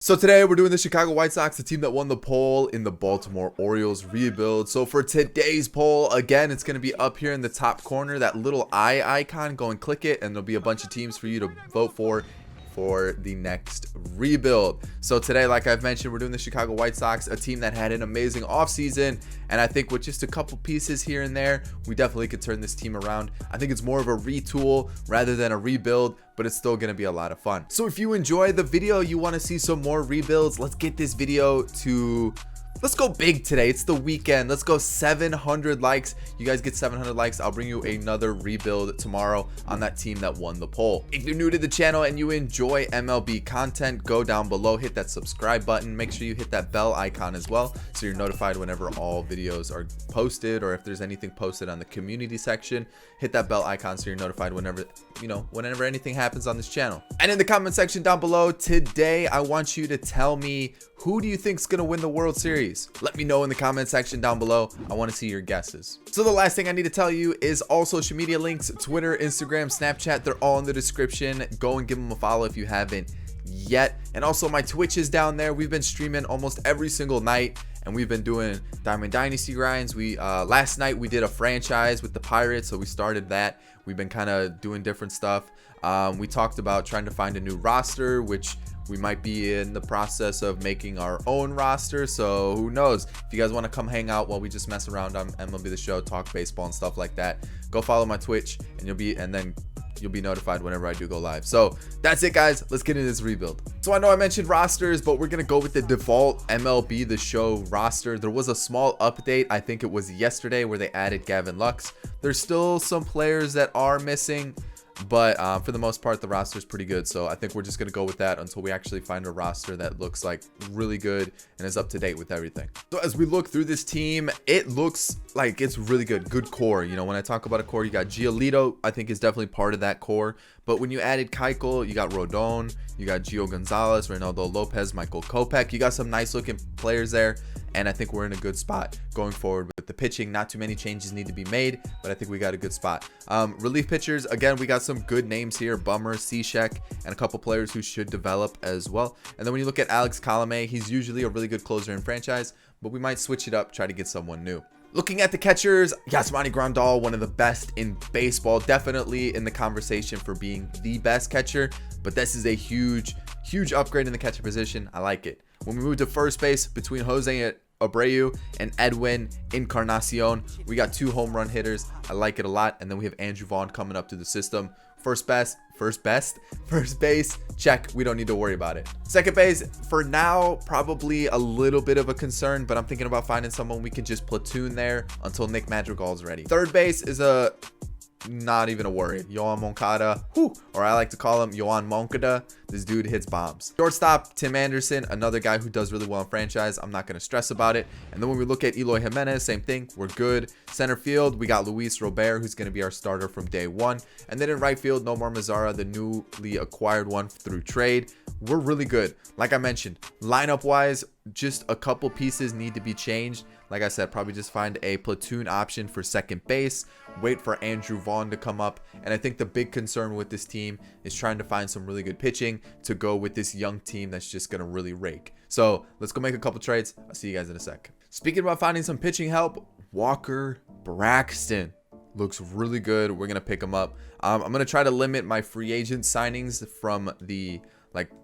So today we're doing the Chicago White Sox, the team that won the poll in the Baltimore Orioles rebuild. So for today's poll, again, it's going to be up here in the top corner, that little eye icon. Go and click it, and there'll be a bunch of teams for you to vote for the next rebuild. So today, like I've mentioned, we're doing the Chicago White Sox, a team that had an amazing offseason, and I think with just a couple pieces here and there, we definitely could turn this team around. I think it's more of a retool rather than a rebuild, but it's still going to be a lot of fun. So if you enjoy the video, you want to see some more rebuilds, let's get this video to... Let's go big today. It's the weekend. Let's go 700 likes. You guys get 700 likes, I'll bring you another rebuild tomorrow on that team that won the poll. If you're new to the channel and you enjoy MLB content, go down below, hit that subscribe button. Make sure you hit that bell icon as well, so you're notified whenever all videos are posted, or if there's anything posted on the community section. Hit that bell icon so you're notified whenever, whenever anything happens on this channel. And in the comment section down below today, I want you to tell me, who do you think's gonna win the World Series? Let me know in the comment section down below. I want to see your guesses. So the last thing I need to tell you is all social media links: Twitter, Instagram, Snapchat, they're all in the description. Go and give them a follow if you haven't yet. And also my Twitch is down there. We've been streaming almost every single night, and we've been doing Diamond Dynasty grinds. We last night we did a franchise with the Pirates, so we started that. We've been kind of doing different stuff. We talked about trying to find a new roster, which we might be in the process of making our own roster, so who knows. If you guys want to come hang out while we just mess around on MLB The Show, talk baseball and stuff like that, go follow my Twitch, and then you'll be notified whenever I do go live. So that's it, guys. Let's get into this rebuild. So I know I mentioned rosters, but we're gonna go with the default MLB The Show roster. There was a small update, I think it was yesterday, where they added Gavin Lux. There's still some players that are missing, but for the most part, the roster is pretty good. So I think we're just going to go with that until we actually find a roster that looks like really good and is up to date with everything. So as we look through this team, it looks like it's really good. Good core. When I talk about a core, you got Giolito, I think is definitely part of that core. But when you added Keuchel, you got Rodon, you got Gio Gonzalez, Reynaldo Lopez, Michael Kopech. You got some nice looking players there. And I think we're in a good spot going forward with the pitching. Not too many changes need to be made, but I think we got a good spot. Relief pitchers, again, we got some good names here: Bummer, Cishek, and a couple players who should develop as well. And then when you look at Alex Colomé, he's usually a really good closer in franchise, but we might switch it up, try to get someone new. Looking at the catchers, Yasmani Grandal, one of the best in baseball, definitely in the conversation for being the best catcher, but this is a huge upgrade in the catcher position. I like it. When we move to first base, between Jose Abreu and Edwin Encarnacion, we got 2 home run hitters. I like it a lot. And then we have Andrew Vaughn coming up to the system. First base, check. We don't need to worry about it. Second base, for now, probably a little bit of a concern, but I'm thinking about finding someone we can just platoon there until Nick Madrigal is ready. Third base is not even a worry. Yoan Moncada, or I like to call him Yoan Moncada. This dude hits bombs. Shortstop, Tim Anderson, another guy who does really well in franchise. I'm not going to stress about it. And then when we look at Eloy Jimenez, same thing. We're good. Center field, we got Luis Robert, who's going to be our starter from day one. And then in right field, Nomar Mazara, the newly acquired one through trade. We're really good. Like I mentioned, lineup wise, just a couple pieces need to be changed. Like I said, probably just find a platoon option for second base, wait for Andrew Vaughn to come up. And I think the big concern with this team is trying to find some really good pitching to go with this young team that's just going to really rake. So let's go make a couple trades. I'll see you guys in a sec. Speaking about finding some pitching help, Walker Braxton looks really good. We're going to pick him up. I'm going to try to limit my free agent signings from the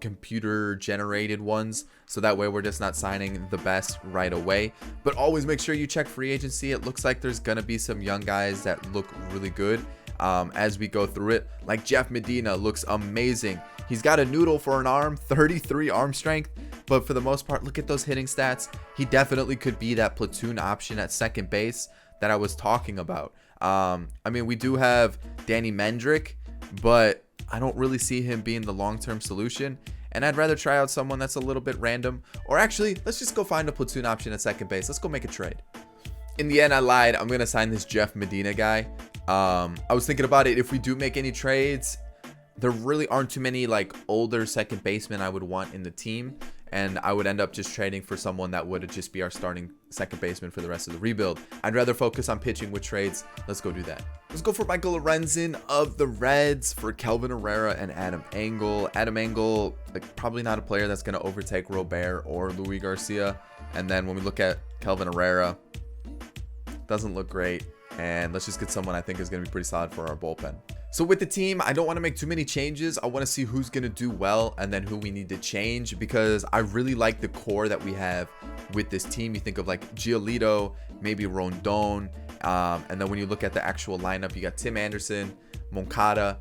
computer generated ones, so that way we're just not signing the best right away. But always make sure you check free agency. It looks like there's gonna be some young guys that look really good as we go through it. Like Jeff Medina looks amazing. He's got a noodle for an arm, 33 arm strength, but for the most part, look at those hitting stats. He definitely could be that platoon option at second base that I was talking about. I mean, we do have Danny Mendrick, but I don't really see him being the long-term solution, and I'd rather try out someone that's a little bit random. Or actually, let's just go find a platoon option at second base. Let's go make a trade. In the end, I lied. I'm going to sign this Jeff Medina guy. I was thinking about it. If we do make any trades, there really aren't too many older second basemen I would want in the team. and I would end up just trading for someone that would just be our starting second baseman for the rest of the rebuild. I'd rather focus on pitching with trades. Let's go do that. Let's go for Michael Lorenzen of the Reds for Kelvin Herrera and Adam Engel. Adam Engel, like, probably not a player that's going to overtake Robert or Luis Garcia. And then when we look at Kelvin Herrera, doesn't look great. And let's just get someone I think is going to be pretty solid for our bullpen. So with the team, I don't want to make too many changes. I want to see who's going to do well and then who we need to change, because I really like the core that we have with this team. You think of like Giolito, maybe Rondon. And then when you look at the actual lineup, you got Tim Anderson, Moncada,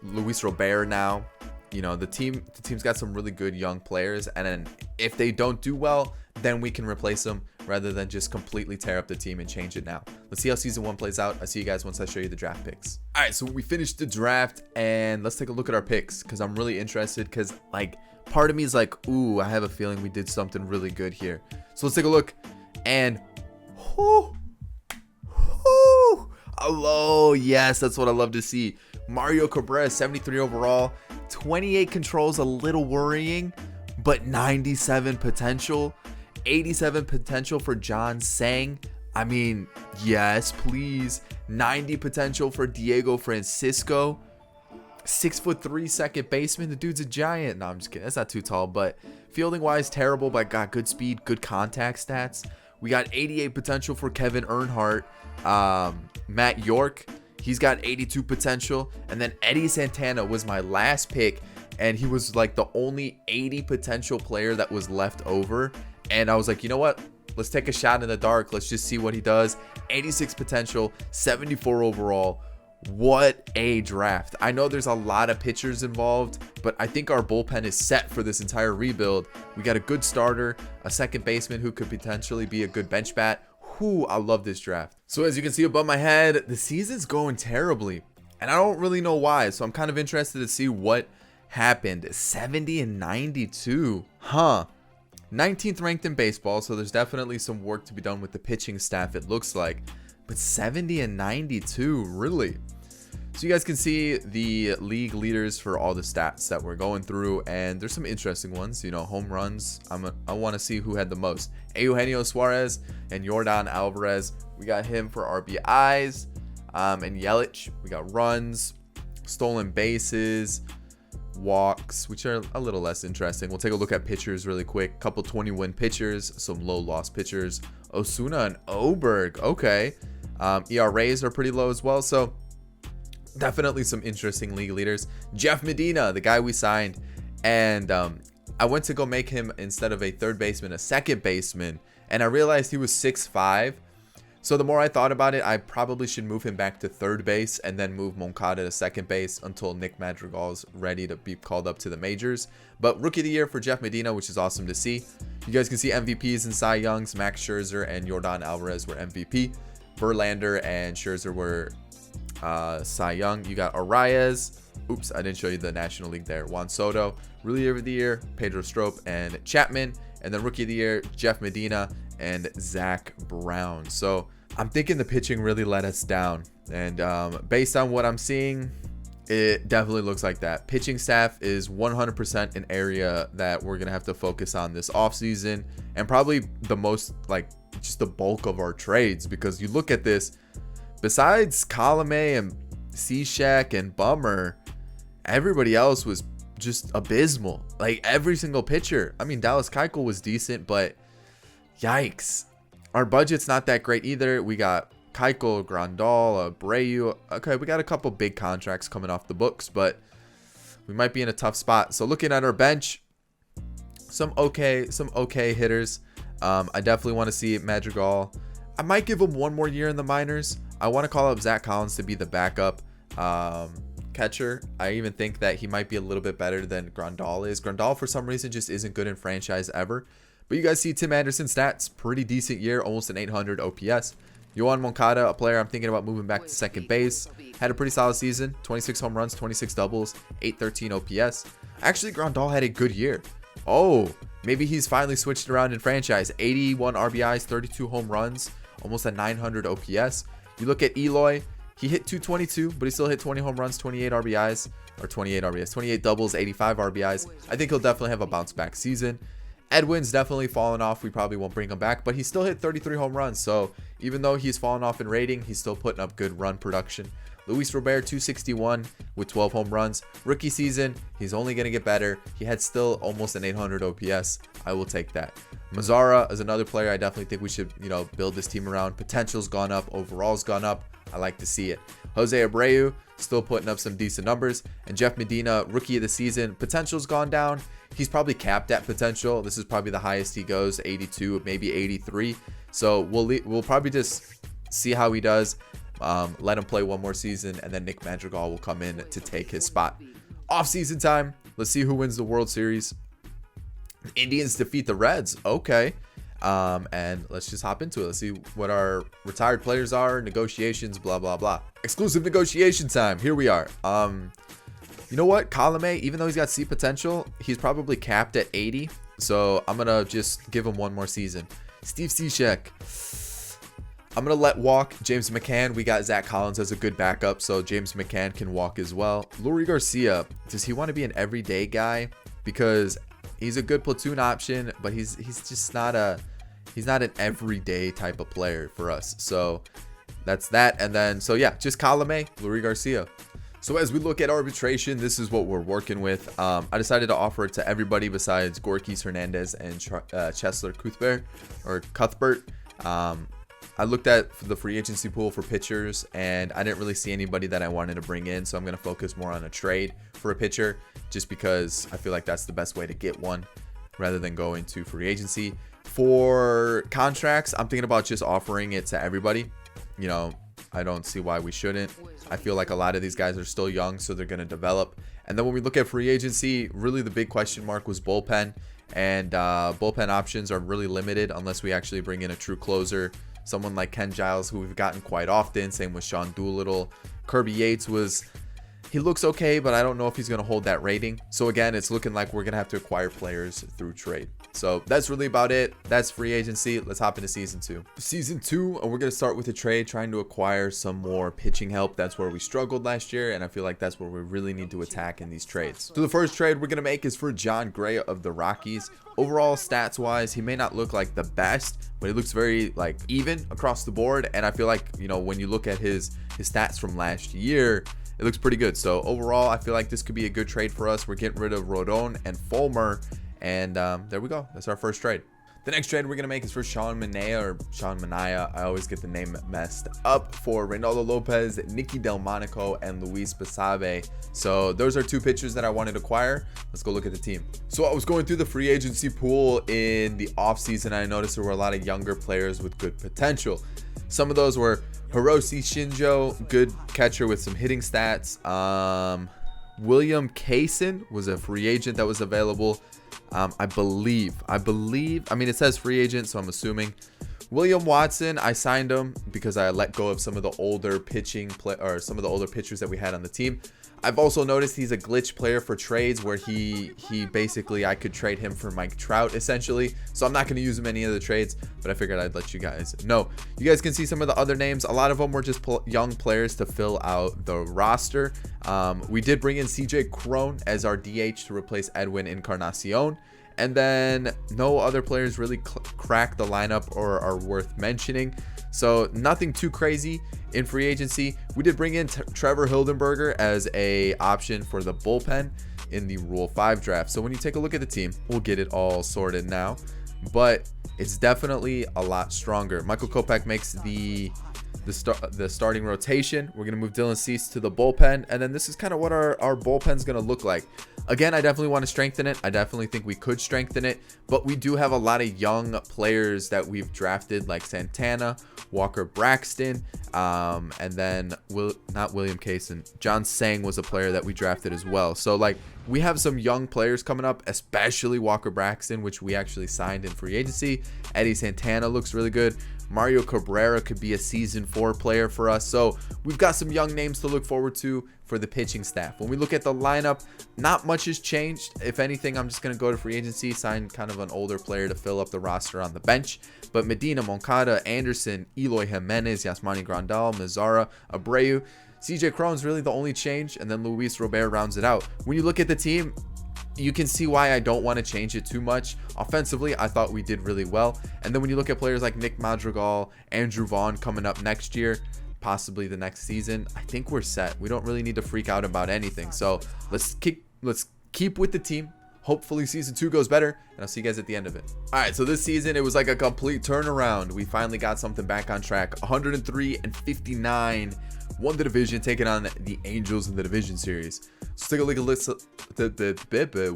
Luis Robert now. You know, the team's got some really good young players. And then if they don't do well, then we can replace them rather than just completely tear up the team and change it now. Let's see how season 1 plays out. I'll see you guys once I show you the draft picks. All right, so we finished the draft and let's take a look at our picks, because I'm really interested, because like part of me is like, ooh, I have a feeling we did something really good here. So let's take a look. And hello, yes, that's what I love to see. Mario Cabrera, 73 overall, 28 controls, a little worrying, but 97 potential. 87 potential for John Sang. I mean, yes, please. 90 potential for Diego Francisco. 6'3" second baseman. The dude's a giant. No, I'm just kidding. That's not too tall, but fielding wise, terrible, but got good speed, good contact stats. We got 88 potential for Kevin Earnhardt. Matt York, he's got 82 potential. And then Eddy Santana was my last pick, and he was like the only 80 potential player that was left over. And I was like, you know what? Let's take a shot in the dark. Let's just see what he does. 86 potential, 74 overall. What a draft. I know there's a lot of pitchers involved, but I think our bullpen is set for this entire rebuild. We got a good starter, a second baseman who could potentially be a good bench bat. Whew, I love this draft. So as you can see above my head, the season's going terribly, and I don't really know why. So I'm kind of interested to see what happened. 70 and 92. Huh. 19th ranked in baseball, so there's definitely some work to be done with the pitching staff, it looks like. But 70 and 92, really? So you guys can see the league leaders for all the stats that we're going through, and there's some interesting ones. You know, home runs, I want to see who had the most. Eugenio Suarez and Yordan Alvarez, we got him for RBIs. And Yelich, we got runs, stolen bases, walks, which are a little less interesting. We'll take a look at pitchers really quick. Couple 20-win pitchers, some low-loss pitchers. Osuna and Oberg, okay. ERAs are pretty low as well, so definitely some interesting league leaders. Jeff Medina, the guy we signed, and I went to go make him, instead of a third baseman, a second baseman, and I realized he was 6'5". So the more I thought about it, I probably should move him back to third base and then move Moncada to second base until Nick Madrigal is ready to be called up to the majors. But Rookie of the Year for Jeff Medina, which is awesome to see. You guys can see MVPs and Cy Youngs. Max Scherzer and Yordan Alvarez were MVP. Verlander and Scherzer were Cy Young. You got Arias. Oops, I didn't show you the National League there. Juan Soto. Rookie of the Year, Pedro Strop and Chapman. And then Rookie of the Year, Jeff Medina and Zach Brown. So I'm thinking the pitching really let us down, and based on what I'm seeing, it definitely looks like that. Pitching staff is 100% an area that we're gonna have to focus on this offseason, and probably the most, like, just the bulk of our trades, because you look at this, besides Colomé and Cishek and Bummer, everybody else was just abysmal. Like, every single pitcher. I mean, Dallas Keuchel was decent, but yikes. Our budget's not that great either. We got Keuchel, Grandal, Abreu. Okay, we got a couple big contracts coming off the books, but we might be in a tough spot. So looking at our bench, some okay hitters. I definitely want to see Madrigal. I might give him one more year in the minors. I want to call up Zach Collins to be the backup catcher. I even think that he might be a little bit better than Grandal is. Grandal, for some reason, just isn't good in franchise ever. But you guys see Tim Anderson's stats, pretty decent year, almost an 800 OPS. Yohan Moncada, a player I'm thinking about moving back to second base, had a pretty solid season, 26 home runs, 26 doubles, 813 OPS. Actually, Grandal had a good year. Oh, maybe he's finally switched around in franchise. 81 RBIs, 32 home runs, almost a 900 OPS. You look at Eloy, He hit 222, but he still hit 20 home runs, 28 RBIs, or 28 doubles, 85 RBIs. I think he'll definitely have a bounce back season. Edwin's definitely fallen off. We probably won't bring him back, but he still hit 33 home runs. So even though he's fallen off in rating, he's still putting up good run production. Luis Robert, 261 with 12 home runs. Rookie season, he's only going to get better. He had still almost an 800 OPS. I will take that. Mazzara is another player I definitely think we should, build this team around. Potential's gone up. Overall's gone up. I like to see it. Jose Abreu, still putting up some decent numbers. And Jeff Medina, rookie of the season. Potential's gone down. He's probably capped at potential. This is probably the highest he goes, 82, maybe 83. So we'll probably just see how he does. Let him play one more season, and then Nick Madrigal will come in to take his spot. Off-season time. Let's see who wins the World Series. Indians defeat the Reds. Okay. And let's just hop into it. Let's see what our retired players are, negotiations, blah, blah, blah. Exclusive negotiation time. Here we are. You know what? Colome, even though he's got C potential, he's probably capped at 80. So I'm going to just give him one more season. Steve Cishek. I'm going to let walk James McCann. We got Zach Collins as a good backup, so James McCann can walk as well. Lurie Garcia. Does he want to be an everyday guy? Because he's a good platoon option, but he's just not an everyday type of player for us. So that's that. And then, so yeah, just Colome, Lurie Garcia. So as we look at arbitration, this is what we're working with. I decided to offer it to everybody besides Felix Hernandez and Chesler Cuthbert. I looked at the free agency pool for pitchers, and I didn't really see anybody that I wanted to bring in. So I'm going to focus more on a trade for a pitcher, just because I feel like that's the best way to get one rather than go into free agency. For contracts, I'm thinking about just offering it to everybody. I don't see why we shouldn't. I feel like a lot of these guys are still young, so they're going to develop. And then when we look at free agency, really the big question mark was bullpen. And bullpen options are really limited unless we actually bring in a true closer. Someone like Ken Giles, who we've gotten quite often. Same with Sean Doolittle. Kirby Yates he looks okay, but I don't know if he's going to hold that rating. So again, it's looking like we're going to have to acquire players through trade. So that's really about it. That's free agency. Let's hop into season 2. Season 2, and we're going to start with a trade, trying to acquire some more pitching help. That's where we struggled last year, and I feel like that's where we really need to attack in these trades. So the first trade we're going to make is for John Gray of the Rockies. Overall, stats-wise, he may not look like the best, but he looks very even across the board. And I feel like, when you look at his stats from last year, it looks pretty good. So overall, I feel like this could be a good trade for us. We're getting rid of Rodon and Fulmer, and there we go. That's our first trade. The next trade we're going to make is for Sean Manaea. I always get the name messed up, for Reynaldo Lopez, Nicky Delmonico, and Luis Basabe. So those are two pitchers that I wanted to acquire. Let's go look at the team. So I was going through the free agency pool in the offseason. I noticed there were a lot of younger players with good potential. Some of those were Hiroshi Shinjo, good catcher with some hitting stats. William Kaysen was a free agent that was available. I believe, it says free agent, so I'm assuming. William Watson, I signed him because I let go of some of the older some of the older pitchers that we had on the team. I've also noticed he's a glitch player for trades, where he basically, I could trade him for Mike Trout essentially. So I'm not going to use him in any of the trades, but I figured I'd let you guys know. You guys can see some of the other names. A lot of them were just young players to fill out the roster. We did bring in CJ Cron as our DH to replace Edwin Encarnacion. And then no other players really cracked the lineup or are worth mentioning. So nothing too crazy in free agency. We did bring in Trevor Hildenberger as a option for the bullpen in the Rule 5 draft. So when you take a look at the team, we'll get it all sorted now, but it's definitely a lot stronger. Michael Kopech makes the starting rotation. We're going to move Dylan Cease to the bullpen, and then this is kind of what our bullpen's going to look like. Again, I definitely want to strengthen it. I definitely think we could strengthen it, but we do have a lot of young players that we've drafted, like Santana, Walker Braxton, and then not William Kaysen. John Sang was a player that we drafted as well. So we have some young players coming up, especially Walker Braxton, which we actually signed in free agency. Eddy Santana looks really good. Mario Cabrera could be a season 4 player for us. So we've got some young names to look forward to for the pitching staff. When we look at the lineup, not much has changed. If anything, I'm just going to go to free agency, sign kind of an older player to fill up the roster on the bench. But Medina, Moncada, Anderson, Eloy Jimenez, Yasmani Grandal, Mazzara, Abreu, CJ Cron's really the only change, and then Luis Robert rounds it out. When you look at the team, you can see why I don't want to change it too much. Offensively, I thought we did really well. And then when you look at players like Nick Madrigal, Andrew Vaughn coming up next year, possibly the next season, I think we're set. We don't really need to freak out about anything. So let's keep with the team. Hopefully season 2 goes better, and I'll see you guys at the end of it. All right, so this season, it was like a complete turnaround. We finally got something back on track. 103-59. Won the division, taking on the Angels in the division series. Let's take a look at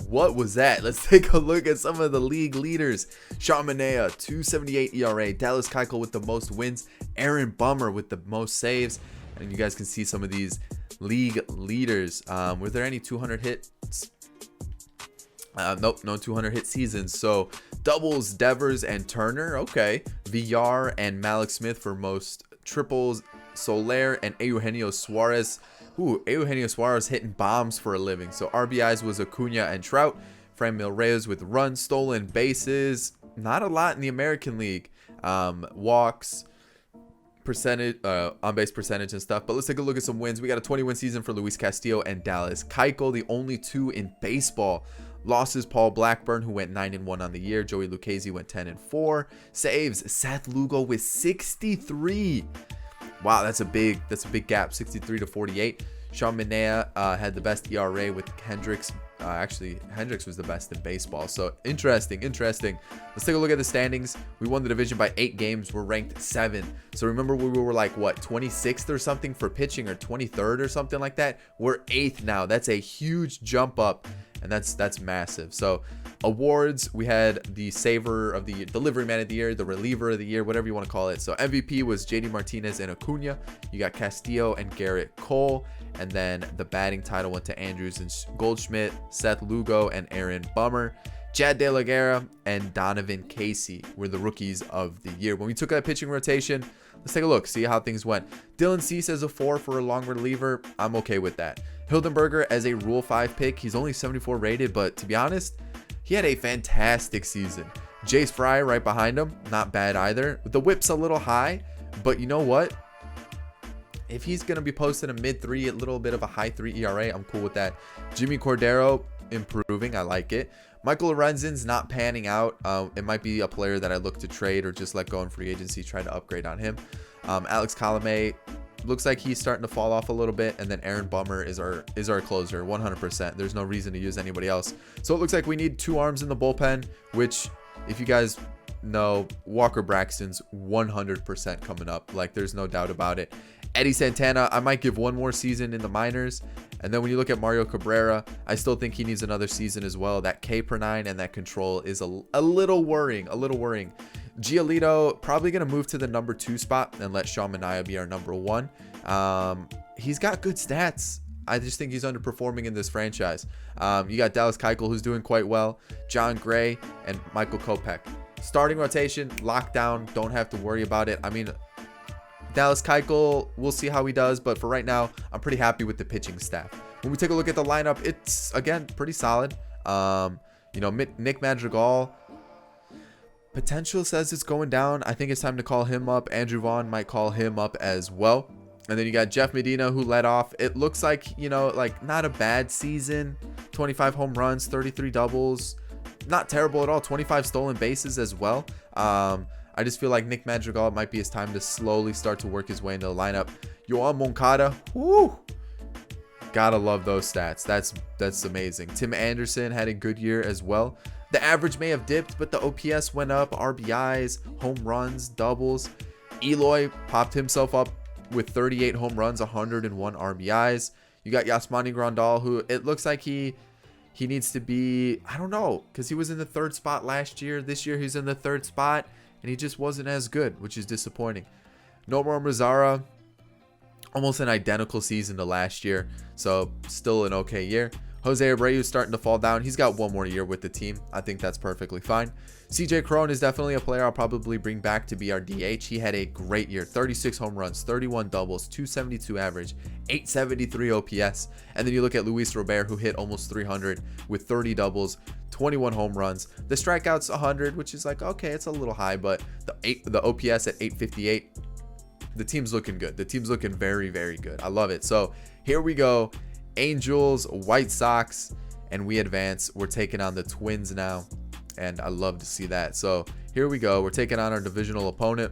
what was that? Let's take a look at some of the league leaders. Sean Manaea, 2.78 ERA. Dallas Keuchel with the most wins. Aaron Bummer with the most saves. And you guys can see some of these league leaders. Were there any 200 hits? Nope, no 200 hit seasons. So doubles, Devers, and Turner. Okay. VR and Malik Smith for most triples. Soler and Eugenio Suarez. Ooh, Eugenio Suarez hitting bombs for a living. So RBIs was Acuna and Trout. Franmil Reyes with runs, stolen bases. Not a lot in the American League. Walks, percentage, on base percentage and stuff. But let's take a look at some wins. We got a 20-win season for Luis Castillo and Dallas Keuchel, the only 2 in baseball. Losses, Paul Blackburn, who went 9-1 on the year. Joey Lucchesi went 10-4. Saves, Seth Lugo with 63. Wow, that's a big gap, 63-48. Sean Manaea had the best ERA with Hendricks. Actually, Hendricks was the best in baseball. So interesting. Let's take a look at the standings. We won the division by 8 games. We're ranked 7. So remember, we were like, what, 26th or something for pitching, or 23rd or something like that? We're 8th now. That's a huge jump up, and that's massive. So awards, we had the saver of the year, delivery man of the year, the reliever of the year, whatever you want to call it. So MVP was JD Martinez and Acuna. You got Castillo and Garrett Cole. And then the batting title went to Andrews and Goldschmidt, Seth Lugo, and Aaron Bummer. Chad De La Guerra and Donovan Casey were the rookies of the year. When we took that pitching rotation, let's take a look, see how things went. Dylan Cease as a 4 for a long reliever. I'm okay with that. Hildenberger as a Rule 5 pick. He's only 74 rated, but to be honest, he had a fantastic season. Jace Fry right behind him, not bad either. The whip's a little high, but you know what? If he's going to be posting a mid-3, a little bit of a high 3 ERA, I'm cool with that. Jimmy Cordero, improving. I like it. Michael Lorenzen's not panning out. It might be a player that I look to trade or just let go in free agency, try to upgrade on him. Alex Colomé looks like he's starting to fall off a little bit. And then Aaron Bummer is our closer, 100%. There's no reason to use anybody else. So it looks like we need 2 arms in the bullpen, which, if you guys know, Walker Braxton's 100% coming up. Like, there's no doubt about it. Eddy Santana, I might give 1 more season in the minors. And then when you look at Mario Cabrera, I still think he needs another season as well. That K per 9 and that control is a little worrying. Giolito probably going to move to the number 2 spot and let Sean Manaea be our number 1. He's got good stats. I just think he's underperforming in this franchise. You got Dallas Keuchel, who's doing quite well. John Gray and Michael Kopech. Starting rotation, lockdown. Don't have to worry about it. I mean, Dallas Keuchel, we'll see how he does, but for right now, I'm pretty happy with the pitching staff. When we take a look at the lineup, it's, again, pretty solid. Nick Madrigal, potential says it's going down. I think it's time to call him up. Andrew Vaughn might call him up as well. And then you got Jeff Medina, who led off. It looks like, not a bad season. 25 home runs, 33 doubles. Not terrible at all. 25 stolen bases as well. I just feel like Nick Madrigal, it might be his time to slowly start to work his way into the lineup. Yoan Moncada, woo! Gotta love those stats. That's amazing. Tim Anderson had a good year as well. The average may have dipped, but the OPS went up. RBIs, home runs, doubles. Eloy popped himself up with 38 home runs, 101 RBIs. You got Yasmani Grandal, who it looks like he needs to be, I don't know, because he was in the 3rd spot last year. This year he's in the 3rd spot, and he just wasn't as good, which is disappointing. Nomar Mazara, almost an identical season to last year, so still an okay year. Jose Abreu is starting to fall down. He's got one more year with the team. I think that's perfectly fine. CJ Cronin is definitely a player I'll probably bring back to be our DH. He had a great year. 36 home runs, 31 doubles, 272 average, 873 OPS. And then you look at Luis Robert, who hit almost 300 with 30 doubles, 21 home runs. The strikeouts 100, which is like, okay, it's a little high, but the OPS at 858. The team's looking good. The team's looking very, very good. I love it. So here we go. Angels, White Sox, and we advance. We're taking on the Twins now, and I love to see that. So here we go. We're taking on our divisional opponent,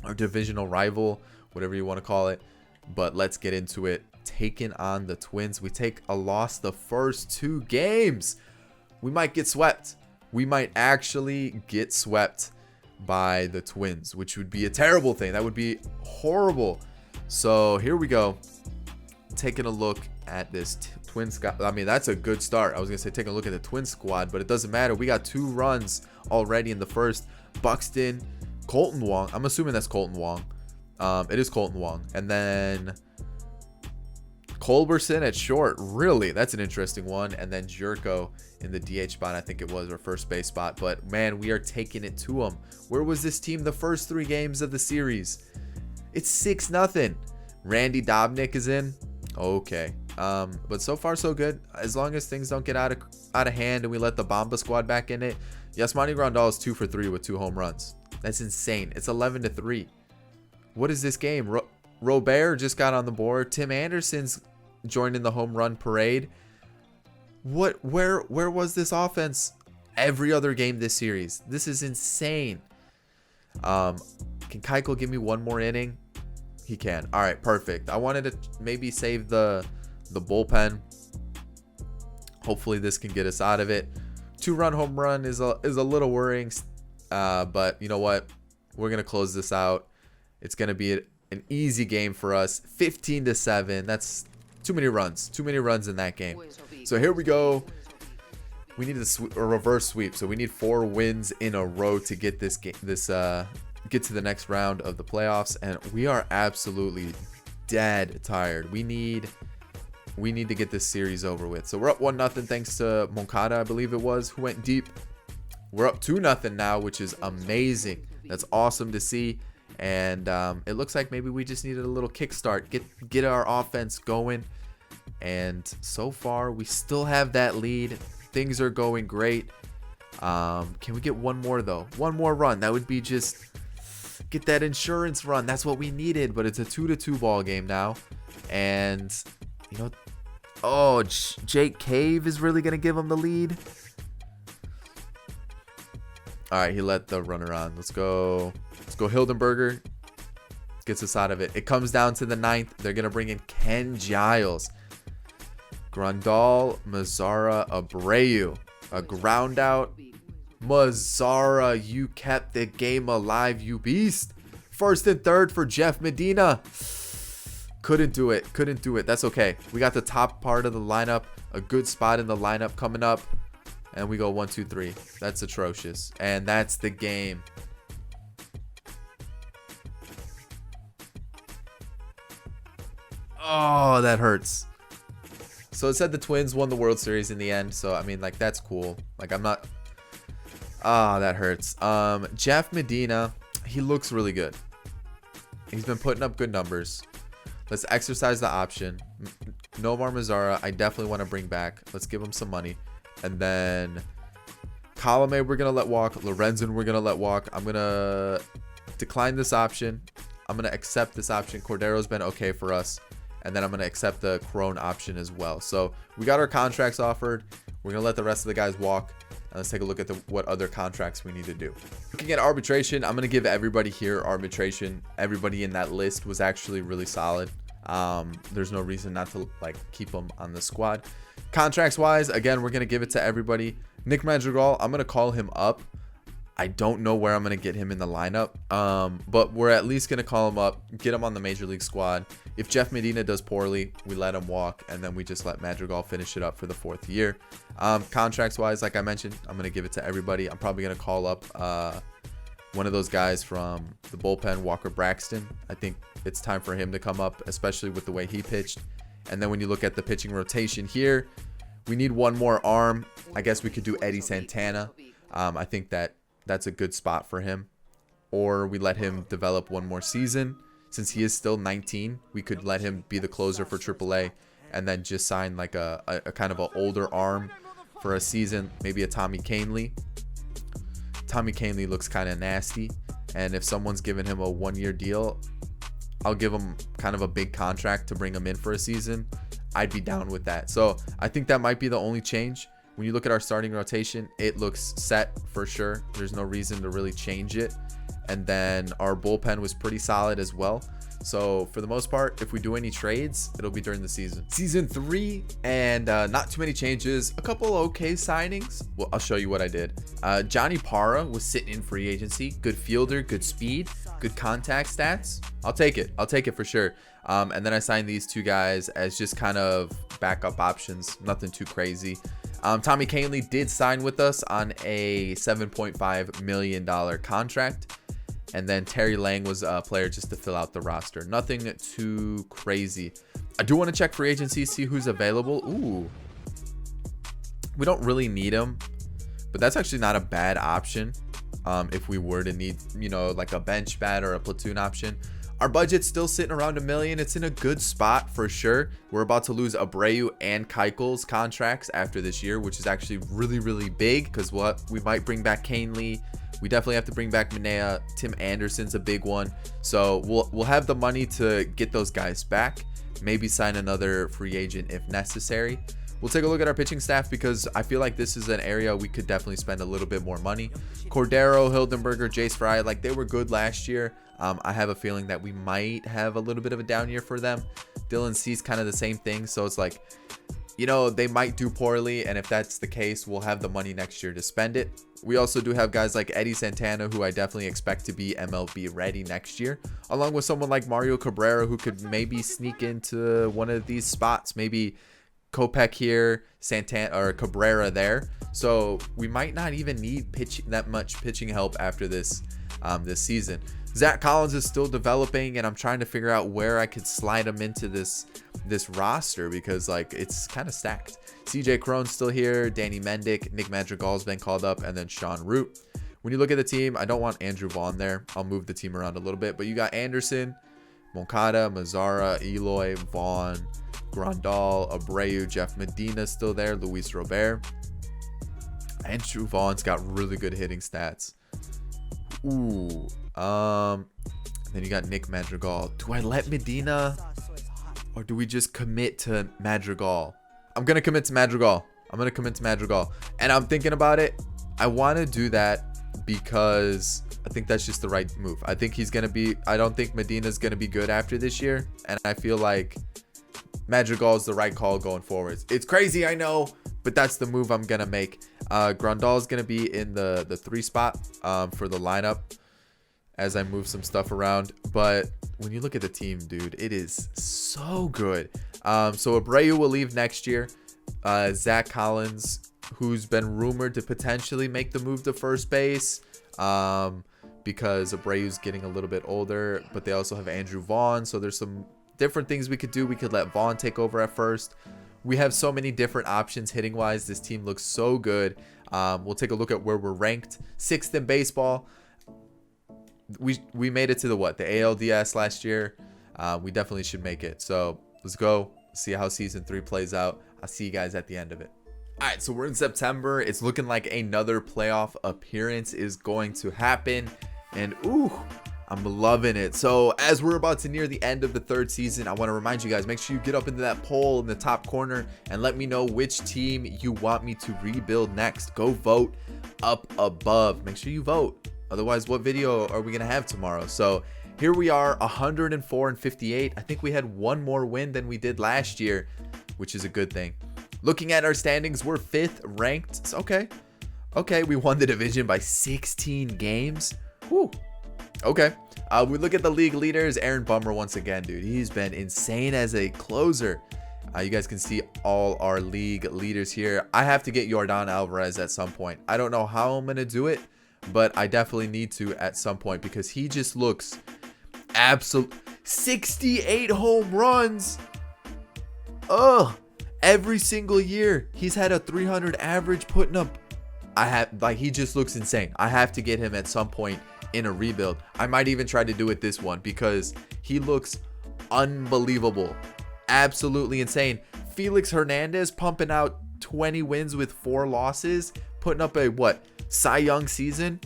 our divisional rival, whatever you want to call it. But let's get into it. Taking on the Twins. We take a loss the first 2 games. We might get swept. We might actually get swept by the Twins, which would be a terrible thing. That would be horrible. So here we go. Taking a look at this Twin squad. I mean, that's a good start. I was gonna say taking a look at the Twin squad, but it doesn't matter. We got 2 runs already in the first. Buxton, Colton Wong. I'm assuming that's Colton Wong. It is Colton Wong. And then Culberson at short. Really, that's an interesting one. And then Jerko in the DH spot, I think it was, or first base spot. But man, we are taking it to them. Where was this team the first 3 games of the series? It's 6-0. Randy Dobnik is in. Okay. But so far so good. As long as things don't get out of hand and we let the Bomba squad back in it. Yasmani Grandal is 2 for 3 with 2 home runs. That's insane. It's 11-3. What is this game? Robert just got on the board. Tim Anderson's joining the home run parade. Where was this offense every other game this series? This is insane. Can Keuchel give me one more inning? He can. All right, perfect. I wanted to maybe save the bullpen. Hopefully this can get us out of it. 2-run home run is a little worrying, but you know what? We're gonna close this out. It's gonna be an easy game for us. 15-7. That's too many runs. Too many runs in that game. So here we go. We need a reverse sweep. So we need 4 wins in a row to get this game. Get to the next round of the playoffs, and we are absolutely dead tired. We need to get this series over with. So we're up 1-0 thanks to Moncada, I believe it was, who went deep. We're up 2-0 now, which is amazing. That's awesome to see. And it looks like maybe we just needed a little kickstart, get our offense going. And so far we still have that lead. Things are going great. Can we get one more though? One more run. That would be just get that insurance run. That's what we needed. But it's a 2-2 ball game now. And you know, oh, Jake Cave is really gonna give him the lead. All right, he let the runner on. Let's go Hildenberger. Gets us out of it. It comes down to the 9th. They're gonna bring in Ken Giles. Grandal, Mazzara, Abreu. A ground out. Mazzara, you kept the game alive, you beast. 1st and 3rd for Jeff Medina. Couldn't do it. That's okay. We got the top part of the lineup. A good spot in the lineup coming up. And we go 1, 2, 3. That's atrocious. And that's the game. Oh, that hurts. So it said the Twins won the World Series in the end. So, I mean, like, that's cool. Like, I'm not... Ah, that hurts. Jeff Medina, he looks really good. He's been putting up good numbers. Let's exercise the option. Nomar Mazzara, I definitely want to bring back. Let's give him some money. And then Colome, we're going to let walk. Lorenzen, we're going to let walk. I'm going to decline this option. I'm going to accept this option. Cordero's been okay for us. And then I'm going to accept the Crone option as well. So we got our contracts offered. We're going to let the rest of the guys walk. And let's take a look at what other contracts we need to do. Looking at arbitration, I'm going to give everybody here arbitration. Everybody in that list was actually really solid. There's no reason not to keep them on the squad. Contracts wise, again, we're going to give it to everybody. Nick Madrigal, I'm going to call him up. I don't know where I'm going to get him in the lineup, but we're at least going to call him up, get him on the major league squad. If Jeff Medina does poorly, we let him walk, and then we just let Madrigal finish it up for the 4th year. Contracts wise, like I mentioned, I'm going to give it to everybody. I'm probably going to call up one of those guys from the bullpen, Walker Braxton. I think it's time for him to come up, especially with the way he pitched. And then when you look at the pitching rotation here, we need one more arm. I guess we could do Eddy Santana. I think that's a good spot for him. Or we let him develop one more season. Since he is still 19, we could let him be the closer for AAA and then just sign like a kind of an older arm for a season. Maybe a Tommy Kahnle. Tommy Kahnle looks kind of nasty. And if someone's giving him a 1-year deal, I'll give him kind of a big contract to bring him in for a season. I'd be down with that. So I think that might be the only change. When you look at our starting rotation, it looks set for sure. There's no reason to really change it. And then our bullpen was pretty solid as well. So for the most part, if we do any trades, it'll be during the season. Season 3, and not too many changes. A couple okay signings. Well, I'll show you what I did. Johnny Parra was sitting in free agency. Good fielder, good speed, good contact stats. I'll take it. I'll take it for sure. And then I signed these two guys as just kind of backup options. Nothing too crazy. Tommy Kahnle did sign with us on a $7.5 million contract. And then Terry Lang was a player just to fill out the roster. Nothing too crazy. I do want to check free agency, see who's available. Ooh. We don't really need him, but that's actually not a bad option. If we were to need, you know, like a bench bat or a platoon option. Our budget's still sitting around $1 million. It's in a good spot for sure. We're about to lose Abreu and Keuchel's contracts after this year, which is actually really, really big because we might bring back Kahnle. We definitely have to bring back Manea. Tim Anderson's a big one. So we'll have the money to get those guys back. Maybe sign another free agent if necessary. We'll take a look at our pitching staff because I feel like this is an area we could definitely spend a little bit more money. Cordero, Hildenberger, Jace Fry, like they were good last year. I have a feeling that we might have a little bit of a down year for them. Dylan Cease, kind of the same thing. So it's like, you know, they might do poorly. And if that's the case, we'll have the money next year to spend it. We also do have guys like Eddy Santana, who I definitely expect to be MLB ready next year, along with someone like Mario Cabrera, who could maybe sneak into one of these spots. Maybe Kopech here, Santana or Cabrera there. So we might not even need that much pitching help after this season. Zach Collins is still developing, and I'm trying to figure out where I could slide him into this roster because like it's kind of stacked. CJ Cron's still here, Danny Mendick, Nick Madrigal's been called up, and then Sean Root. When you look at the team, I don't want Andrew Vaughn there. I'll move the team around a little bit, but you got Anderson, Moncada, Mazzara, Eloy, Vaughn, Grandal, Abreu, Jeff Medina still there, Luis Robert. Andrew Vaughn's got really good hitting stats. Ooh. Then you got Nick Madrigal. Do I let Medina or do we just commit to Madrigal? I'm going to commit to Madrigal. And I'm thinking about it. I want to do that because I think that's just the right move. I think he's going to be, I don't think Medina's going to be good after this year. And I feel like Madrigal is the right call going forward. It's crazy, I know, but that's the move I'm going to make. Grandal is going to be in the 3 spot for the lineup as I move some stuff around. But when you look at the team, dude, it is so good. So Abreu will leave next year. Zach Collins, who's been rumored to potentially make the move to first base because Abreu's getting a little bit older, but they also have Andrew Vaughn. So there's some different things we could do. We could let Vaughn take over at first. We have so many different options hitting wise. This team looks so good. We'll take a look at where we're ranked. 6th in baseball. We made it to the ALDS last year. We definitely should make it. So let's go see how season 3 plays out. I'll see you guys at the end of it. All right, so we're in September. It's looking like another playoff appearance is going to happen, and ooh, I'm loving it. So as we're about to near the end of the 3rd season, I want to remind you guys, make sure you get up into that poll in the top corner and let me know which team you want me to rebuild next. Go vote up above. Make sure you vote. Otherwise, what video are we going to have tomorrow? So here we are, 104-58. I think we had one more win than we did last year, which is a good thing. Looking at our standings, we're 5th ranked. It's okay. Okay, we won the division by 16 games. Whew. Okay. We look at the league leaders. Aaron Bummer once again, dude. He's been insane as a closer. You guys can see all our league leaders here. I have to get Yordan Alvarez at some point. I don't know how I'm going to do it, but I definitely need to at some point because he just looks absolute. 68 home runs. Ugh. Every single year he's had a 300 average putting up. He just looks insane. I have to get him at some point in a rebuild. I might even try to do it this one because he looks unbelievable. Absolutely insane. Felix Hernandez pumping out 20 wins with 4 losses, putting up a Cy Young season.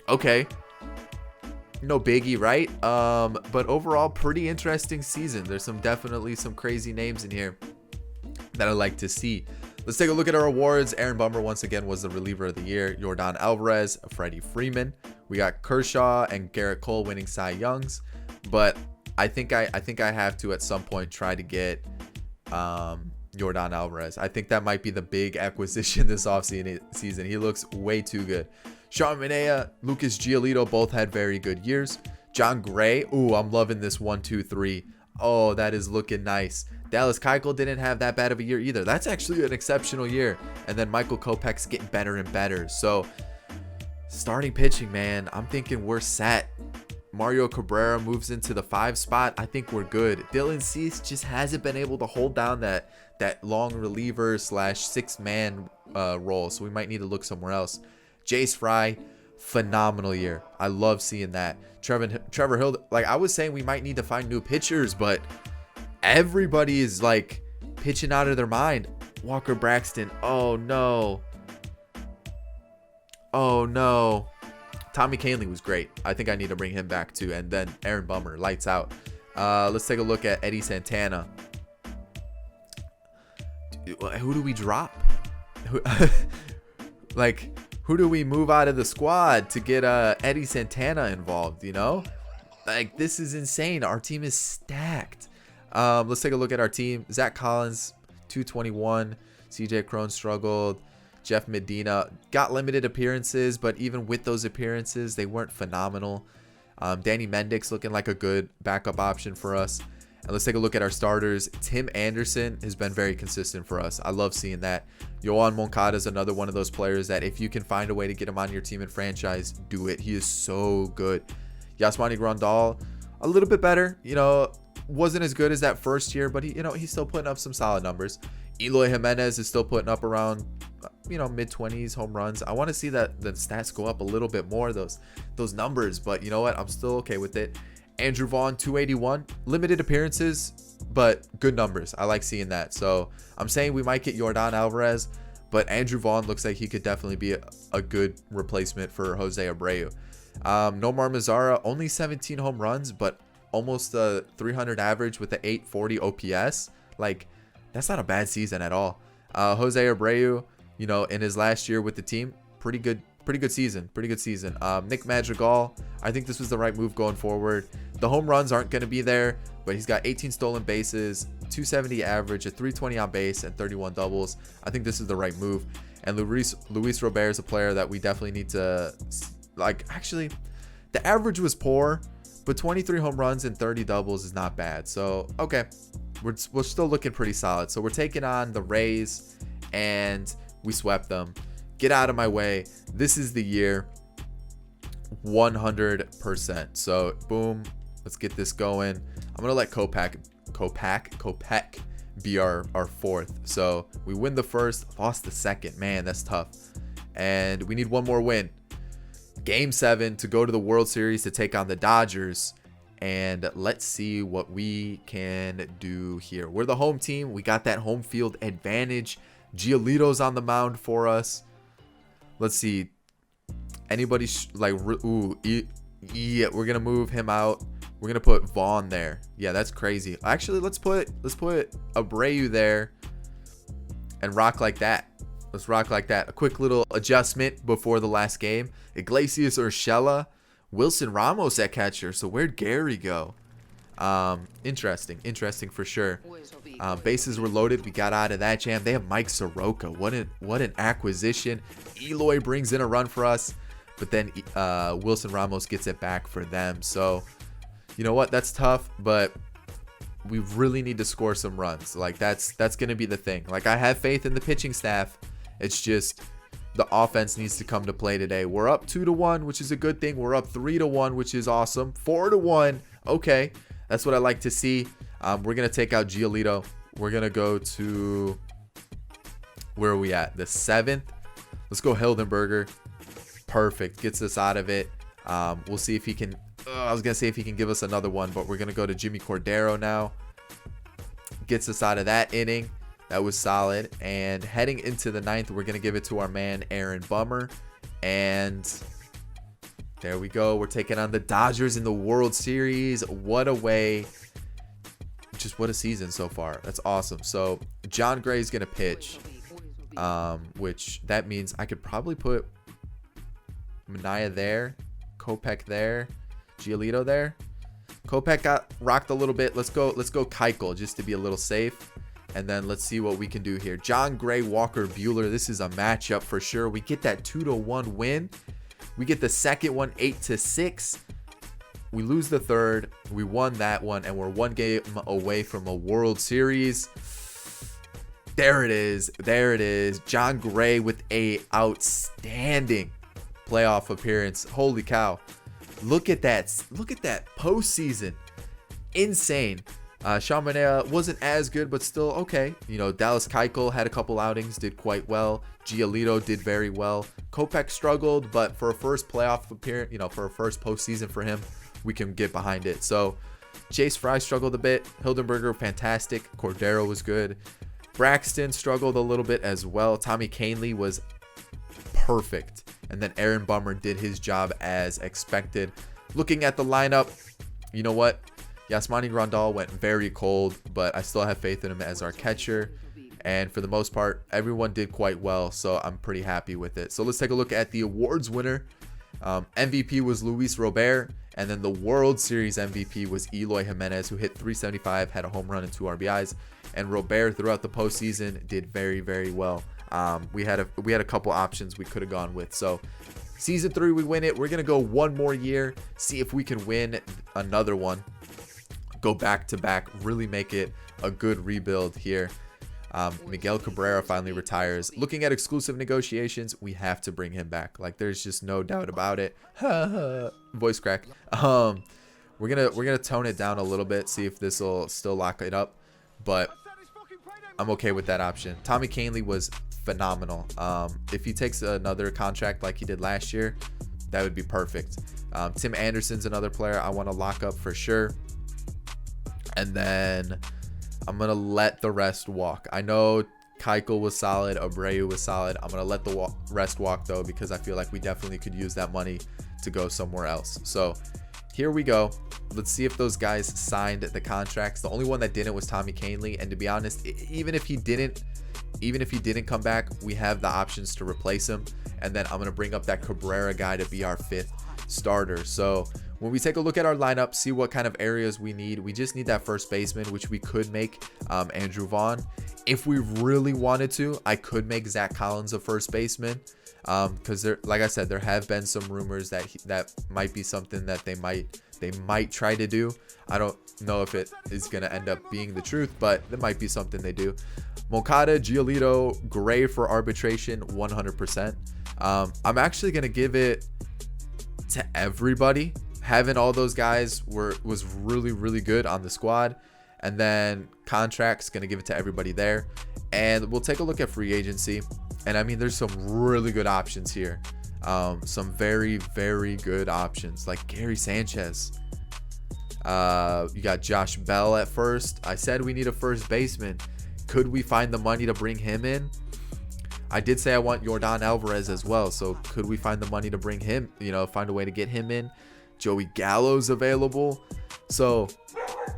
Okay. No biggie, right? But overall, pretty interesting season. There's definitely some crazy names in here that I like to see. Let's take a look at our awards. Aaron Bummer once again was the reliever of the year. Yordan Alvarez, Freddie Freeman. We got Kershaw and Garrett Cole winning Cy Youngs. But I think I have to at some point try to get Yordan Alvarez. I think that might be the big acquisition this offseason. He looks way too good. Sean Manaea, Lucas Giolito both had very good years. John Gray, ooh, I'm loving this 1, 2, 3. Oh, that is looking nice. Dallas Keuchel didn't have that bad of a year either. That's actually an exceptional year. And then Michael Kopech's getting better and better. So starting pitching, man, I'm thinking we're set. Mario Cabrera moves into the 5 spot. I think we're good. Dylan Cease just hasn't been able to hold down that long reliever / 6-man role. So we might need to look somewhere else. Jace Fry, phenomenal year. I love seeing that. Trevor Hill, like I was saying, we might need to find new pitchers, but everybody is like pitching out of their mind. Walker Braxton, oh no. Oh no. Tommy Kahnle was great. I think I need to bring him back too. And then Aaron Bummer, lights out. Let's take a look at Eddy Santana. Who do we drop? Who do we move out of the squad to get Eddy Santana involved, you know? Like, this is insane. Our team is stacked. Let's take a look at our team. Zach Collins, 221. CJ Cron struggled. Jeff Medina got limited appearances, but even with those appearances, they weren't phenomenal. Danny Mendick's looking like a good backup option for us. And let's take a look at our starters. Tim Anderson has been very consistent for us. I love seeing that. Yohan Moncada is another one of those players that if you can find a way to get him on your team and franchise, do it. He is so good. Yasmani Grandal, a little bit better. You know, wasn't as good as that first year, but he's still putting up some solid numbers. Eloy Jimenez is still putting up around, mid-20s home runs. I want to see that the stats go up a little bit more, those numbers, but you know what? I'm still okay with it. Andrew Vaughn, 281, limited appearances, but good numbers. I like seeing that. So I'm saying we might get Yordan Alvarez, but Andrew Vaughn looks like he could definitely be a good replacement for Jose Abreu. Nomar Mazara, only 17 home runs, but almost a 300 average with the 840 OPS. Like, that's not a bad season at all. Jose Abreu, in his last year with the team, pretty good season. Nick Madrigal, I think this was the right move going forward. The home runs aren't going to be there, but he's got 18 stolen bases, 270 average, a 320 on base, and 31 doubles. I think this is the right move. And Luis Robert is a player that we definitely need to, actually, the average was poor, but 23 home runs and 30 doubles is not bad. So, okay, we're still looking pretty solid. So we're taking on the Rays, and we swept them. Get out of my way. This is the year. 100%. So boom, let's get this going. I'm gonna let Kopech be our fourth. So we win the first, lost the second. Man, that's tough. And we need one more win. Game 7 to go to the World Series to take on the Dodgers. And let's see what we can do here. We're the home team. We got that home field advantage. Giolito's on the mound for us. Let's see. Anybody yeah, we're gonna move him out. We're gonna put Vaughn there. Yeah, that's crazy. Actually, let's put Abreu there and rock like that. Let's rock like that. A quick little adjustment before the last game. Iglesias Urshela, Wilson Ramos at catcher. So where'd Gary go? Interesting for sure. Bases were loaded. We got out of that jam. They have Mike Soroka. What an acquisition. Eloy brings in a run for us, but then Wilson Ramos gets it back for them. So you know what? That's tough, but we really need to score some runs. Like that's gonna be the thing. Like I have faith in the pitching staff. It's just the offense needs to come to play today. We're up 2-1, which is a good thing. We're up 3-1, which is awesome. 4-1. Okay, that's what I like to see. We're gonna take out Giolito. we're going to go to, where are we at? The 7th. Let's go Hildenberger. Perfect. Gets us out of it. We'll see if he can, I was going to say if he can give us another one, but we're going to go to Jimmy Cordero now. Gets us out of that inning. That was solid. And heading into the 9th, we're going to give it to our man, Aaron Bummer. And there we go. We're taking on the Dodgers in the World Series. What a way. Just what a season so far. That's awesome. So John Gray is going to pitch, which that means I could probably put Mania there, Kopech there, Giolito there. Kopech got rocked a little bit. Let's go Keuchel just to be a little safe. And then let's see what we can do here. John Gray, Walker Buehler. This is a matchup for sure. We get that 2-1 win. We get the second one 8-6. We lose the third. We won that one, and we're one game away from a World Series. There it is. There it is. John Gray with a outstanding playoff appearance. Holy cow. Look at that. Look at that postseason. Insane. Sean Manaea wasn't as good, but still okay. You know, Dallas Keuchel had a couple outings, did quite well. Giolito did very well. Kopech struggled, but for a first playoff appearance, you know, for a first postseason for him, we can get behind it. So Chase Fry struggled a bit. Hildenberger, fantastic. Cordero was good. Braxton struggled a little bit as well. Tommy Kahnle was perfect. And then Aaron Bummer did his job as expected. Looking at the lineup, you know what? Yasmani Grandal went very cold, but I still have faith in him as our catcher. And for the most part, everyone did quite well, so I'm pretty happy with it. So let's take a look at the awards winner. MVP was Luis Robert, and then the World Series MVP was Eloy Jimenez, who hit 375, had a home run and 2 RBIs. And Robert throughout the postseason did very, very well. We had a couple options we could have gone with. So season 3, we win it. We're gonna go one more year, see if we can win another one. Go back to back, really make it a good rebuild here. Miguel Cabrera finally retires. Looking at exclusive negotiations, we have to bring him back. Like, there's just no doubt about it. Voice crack. We're gonna tone it down a little bit, see if this will still lock it up. But I'm okay with that option. Tommy Kahnle was phenomenal. If he takes another contract like he did last year, that would be perfect. Tim Anderson's another player I want to lock up for sure. And then I'm going to let the rest walk. I know Keuchel was solid. Abreu was solid. I'm going to let the rest walk, though, because I feel like we definitely could use that money to go somewhere else. So here we go. Let's see if those guys signed the contracts. The only one that didn't was Tommy Kahnle. And to be honest, even if he didn't come back, we have the options to replace him. And then I'm going to bring up that Cabrera guy to be our 5th starter. So when we take a look at our lineup, see what kind of areas we need, we just need that first baseman, which we could make Andrew Vaughn. If we really wanted to, I could make Zach Collins a first baseman, because there, like I said, there have been some rumors that that might be something that they might try to do. I don't know if it is going to end up being the truth, but there might be something they do. Moncada, Giolito, Gray for arbitration, 100%. I'm actually going to give it to everybody. Having all those guys was really, really good on the squad. And then contracts, going to give it to everybody there. And we'll take a look at free agency. And I mean, there's some really good options here. Some very, very good options, like Gary Sanchez. You got Josh Bell at first. I said we need a first baseman. Could we find the money to bring him in? I did say I want Yordan Alvarez as well. So could we find the money to bring him, find a way to get him in? Joey Gallo's available. So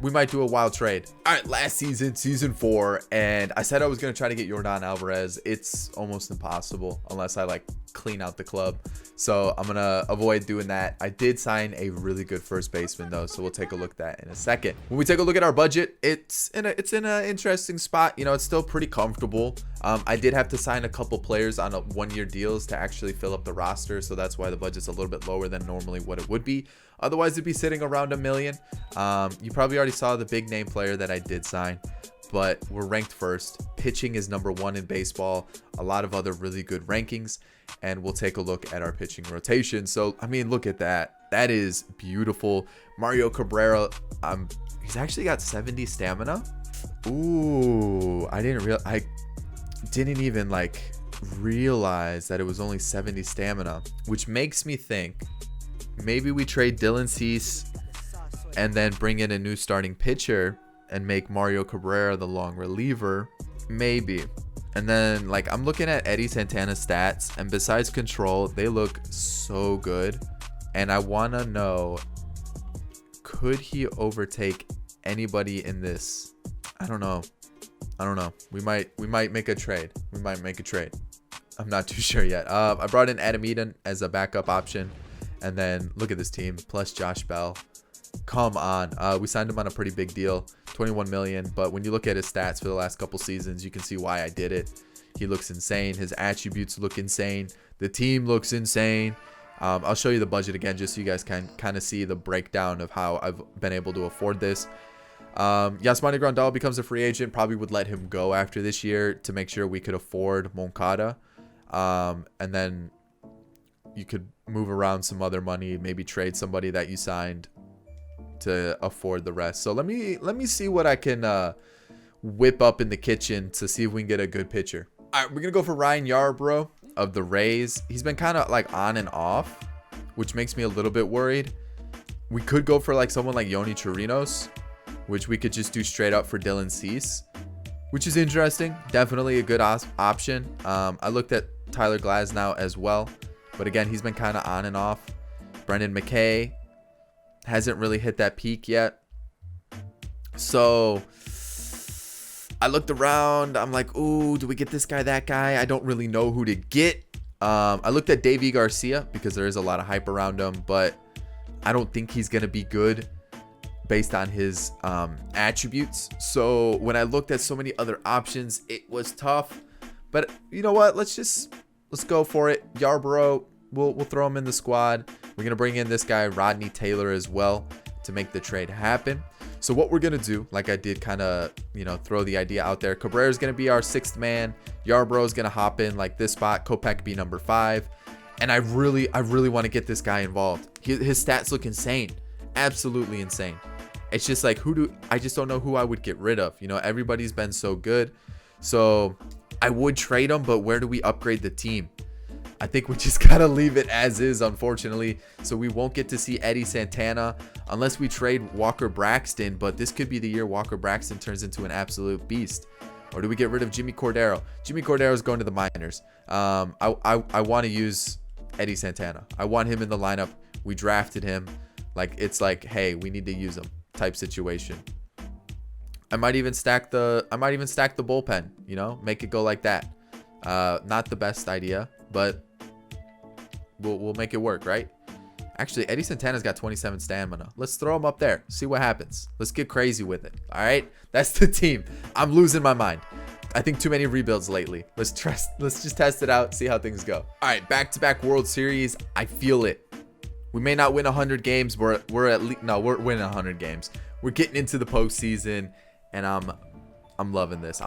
we might do a wild trade. All right, last season 4, and I said I was going to try to get Yordan Alvarez. It's almost impossible unless I clean out the club. So I'm going to avoid doing that. I did sign a really good first baseman though, so we'll take a look at that in a second. When we take a look at our budget, it's in an interesting spot. It's still pretty comfortable. I did have to sign a couple players on 1-year deals to actually fill up the roster, so that's why the budget's a little bit lower than normally what it would be. Otherwise, it'd be sitting around $1 million. You probably already saw the big name player that I did sign, but we're ranked first. Pitching is number 1 in baseball. A lot of other really good rankings, and we'll take a look at our pitching rotation. So, I mean, look at that. That is beautiful. Mario Cabrera, he's actually got 70 stamina. Ooh, I didn't even like realize that it was only 70 stamina, which makes me think maybe we trade Dylan Cease and then bring in a new starting pitcher and make Mario Cabrera the long reliever. Maybe. And then like I'm looking at Eddy Santana's stats, and besides control, they look so good. And I want to know, could he overtake anybody in this? I don't know. We might make a trade. I'm not too sure yet. I brought in Adam Eaton as a backup option. And then look at this team plus Josh Bell. Come on. We signed him on a pretty big deal, 21 million. But when you look at his stats for the last couple seasons, you can see why I did it. He looks insane. His attributes look insane. The team looks insane. I'll show you the budget again just so you guys can kind of see the breakdown of how I've been able to afford this. Yasmani Grandal becomes a free agent. Probably would let him go after this year to make sure we could afford Moncada. And then you could move around some other money, maybe trade somebody that you signed to afford the rest. So let me see what I can whip up in the kitchen to see if we can get a good pitcher. All right, we're gonna go for Ryan Yarbrough of the Rays. He's been kind of like on and off, which makes me a little bit worried. We could go for like someone like Yoni Chirinos, which we could just do straight up for Dylan Cease, which is interesting. Definitely a good option. I looked at Tyler Glasnow as well, but again, he's been kind of on and off. Brendan McKay hasn't really hit that peak yet. So I looked around. I'm like, ooh, do we get this guy, that guy? I don't really know who to get. I looked at Davey Garcia because there is a lot of hype around him, but I don't think he's going to be good based on his attributes. So when I looked at so many other options, it was tough. But you know what? Let's go for it. Yarbrough, we'll throw him in the squad. We're going to bring in this guy, Rodney Taylor, as well to make the trade happen. So what we're going to do, like I did kind of, throw the idea out there. Cabrera is going to be our 6th man. Yarbrough is going to hop in like this spot. Kopech be number 5. And I really want to get this guy involved. His stats look insane. Absolutely insane. It's just like, I just don't know who I would get rid of. Everybody's been so good. So I would trade him, but where do we upgrade the team? I think we just gotta leave it as is, unfortunately. So we won't get to see Eddy Santana unless we trade Walker Braxton. But this could be the year Walker Braxton turns into an absolute beast. Or do we get rid of Jimmy Cordero? Jimmy Cordero is going to the minors. I want to use Eddy Santana. I want him in the lineup. We drafted him. It's like, hey, we need to use him type situation. I might even stack the bullpen. Make it go like that. Not the best idea, but we'll make it work, right? Actually, Eddy Santana's got 27 stamina. Let's throw him up there. See what happens. Let's get crazy with it. All right, that's the team. I'm losing my mind. I think too many rebuilds lately. Let's just test it out. See how things go. All right, back-to-back World Series. I feel it. We may not win 100 games. We're winning 100 games. We're getting into the postseason, and I'm loving this.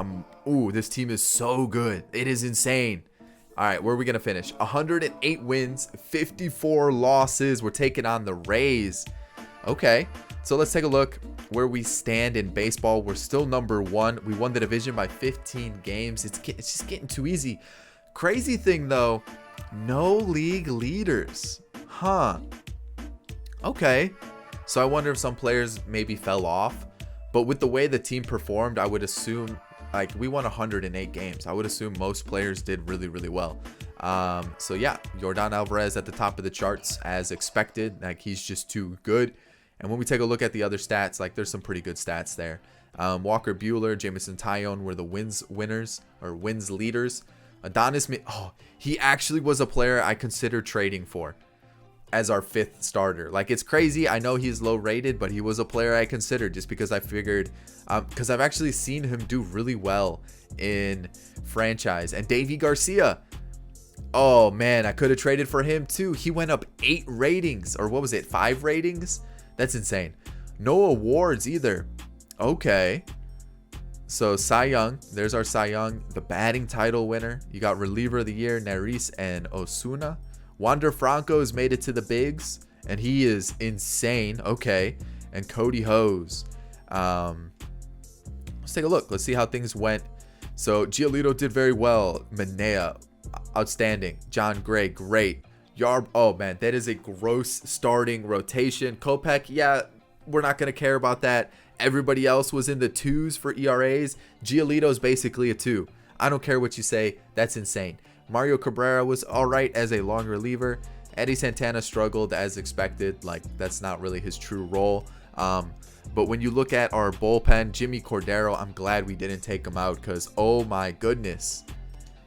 This team is so good. It is insane. All right, where are we going to finish? 108 wins, 54 losses. We're taking on the Rays. Okay, so let's take a look where we stand in baseball. We're still number 1. We won the division by 15 games. It's just getting too easy. Crazy thing, though, no league leaders. Huh. Okay. So I wonder if some players maybe fell off. But with the way the team performed, I would assume, we won 108 games. I would assume most players did really, really well. So yeah, Yordan Alvarez at the top of the charts as expected. He's just too good. And when we take a look at the other stats, there's some pretty good stats there. Walker Buehler, Jameson Taillon were the wins leaders. Adonis, he actually was a player I considered trading for as our 5th starter. It's crazy. I know he's low rated, but he was a player I considered just because I figured, because I've actually seen him do really well in franchise. And Davey Garcia, oh man, I could have traded for him too. He went up 8 ratings, or what was it, 5 ratings? That's insane. No awards either. Okay. So Cy Young, there's our Cy Young, the batting title winner. You got reliever of the year, Neris and Osuna. Wander Franco has made it to the bigs, and he is insane. Okay. And Cody Hose. let's take a look. Let's see how things went. So Giolito did very well. Manea, outstanding. John Gray, great. Yarb, oh man, that is a gross starting rotation. Kopech, yeah, we're not going to care about that. Everybody else was in the 2s for ERAs. Giolito's basically a 2. I don't care what you say. That's insane. Mario Cabrera was all right as a long reliever. Eddy Santana struggled as expected. Like, that's not really his true role. But when you look at our bullpen, Jimmy Cordero, I'm glad we didn't take him out because, oh my goodness,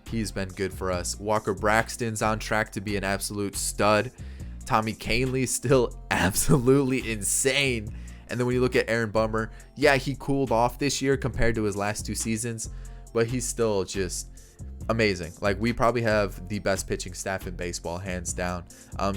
he's been good for us. Walker Braxton's on track to be an absolute stud. Tommy Kahnle's still absolutely insane. And then when you look at Aaron Bummer, yeah, he cooled off this year compared to his last 2 seasons, but he's still just amazing. Like, we probably have the best pitching staff in baseball, hands down.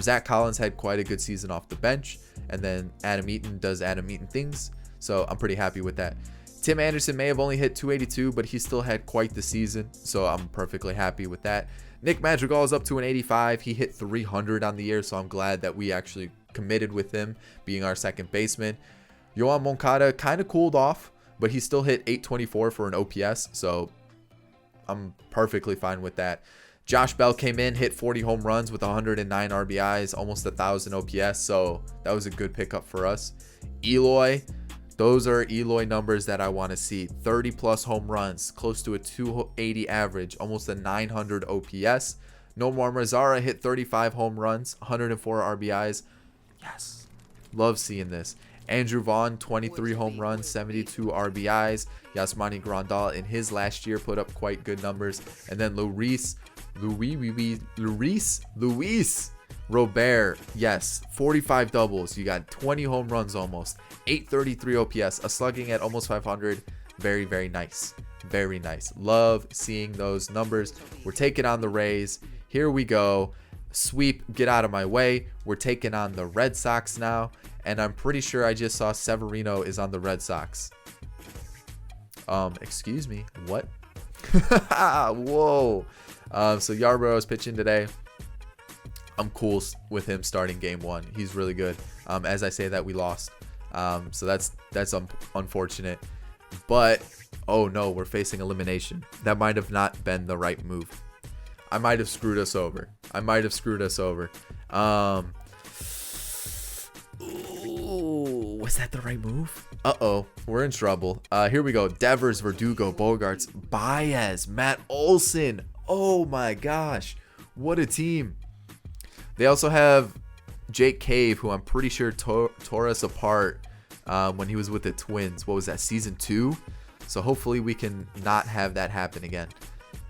Zach Collins had quite a good season off the bench, and then Adam Eaton does Adam Eaton things, so I'm pretty happy with that. Tim Anderson may have only hit 282, but he still had quite the season, so I'm perfectly happy with that. Nick Madrigal is up to an 85. He hit 300 on the year, so I'm glad that we actually committed with him being our second baseman. Yoan Moncada kind of cooled off, but he still hit 824 for an OPS, so I'm perfectly fine with that. Josh Bell came in, hit 40 home runs with 109 RBIs, almost 1,000 OPS, so that was a good pickup for us. Eloy, those are Eloy numbers that I want to see. 30 plus home runs, close to a 280 average, almost a 900 OPS. Nomar Mazara hit 35 home runs, 104 RBIs. Yes, love seeing this. Andrew Vaughn, 23 home runs, 72 RBIs. Yasmani Grandal in his last year put up quite good numbers. And then Luis Robert, yes, 45 doubles. You got 20 home runs almost, 833 OPS, a slugging at almost 500. Very, very nice. Very nice. Love seeing those numbers. We're taking on the Rays. Here we go. Sweep, get out of my way. We're taking on the Red Sox now. And I'm pretty sure I just saw Severino is on the Red Sox. Excuse me. What? Whoa. So Yarbrough is pitching today. I'm cool with him starting game 1. He's really good. As I say that, we lost. So that's unfortunate. But, oh no, we're facing elimination. That might have not been the right move. I might have screwed us over. Ooh, was that the right move? Uh-oh, we're in trouble. Here we go. Devers, Verdugo, Bogarts, Baez, Matt Olson. Oh my gosh, what a team. They also have Jake Cave, who I'm pretty sure tore us apart when he was with the Twins. What was that, season 2? So hopefully we can not have that happen again.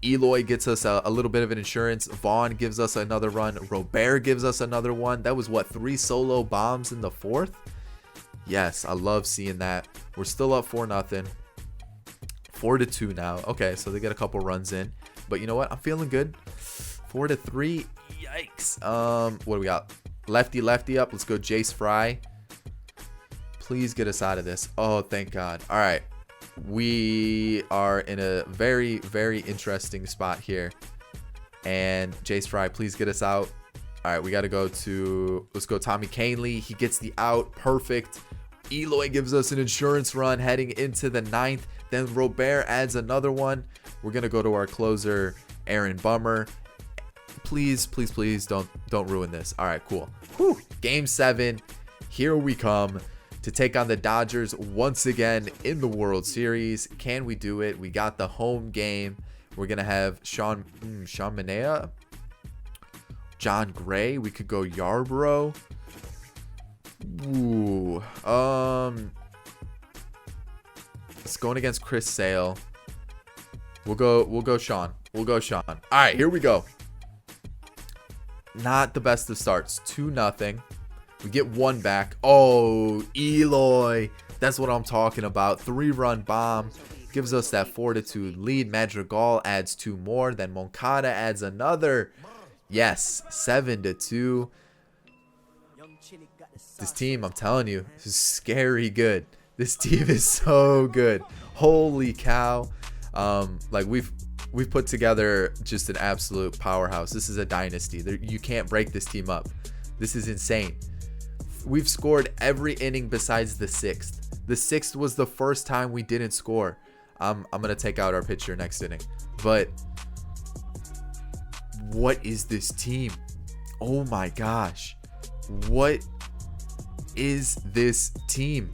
Eloy gets us a little bit of an insurance. Vaughn gives us another run. Robert gives us another one. That was what, 3 solo bombs in the 4th? Yes, I love seeing that. We're still up 4-0. 4-2 now. Okay, so they get a couple runs in. But you know what? I'm feeling good. 4-3. Yikes. What do we got? Lefty up. Let's go Jace Fry. Please get us out of this. Oh, thank God. All right. We are in a very, very interesting spot here. And Jace Fry, please get us out. All right, we got to go to, let's go Tommy Kahnle. He gets the out. Perfect. Eloy gives us an insurance run heading into the 9th. Then Robert adds another one. We're going to go to our closer, Aaron Bummer. Please, please, please don't ruin this. All right, cool. Whew. Game 7. Here we come to take on the Dodgers once again in the World Series. Can we do it? We got the home game. We're going to have Sean Manea, John Gray. We could go Yarbrough. Ooh. It's going against Chris Sale. We'll go Sean. All right, here we go. Not the best of starts. 2-0. We get 1 back. Oh, Eloy. That's what I'm talking about. 3-run bomb. Gives us that 4-2 lead. Madrigal adds 2 more. Then Moncada adds another. Yes, 7-2. This team, I'm telling you, is scary good. This team is so good. Holy cow. Like we've put together just an absolute powerhouse. This is a dynasty. You can't break this team up. This is insane. We've scored every inning besides the 6th. The 6th was the first time we didn't score. I'm gonna take out our pitcher next inning. But what is this team? Oh my gosh, what is this team?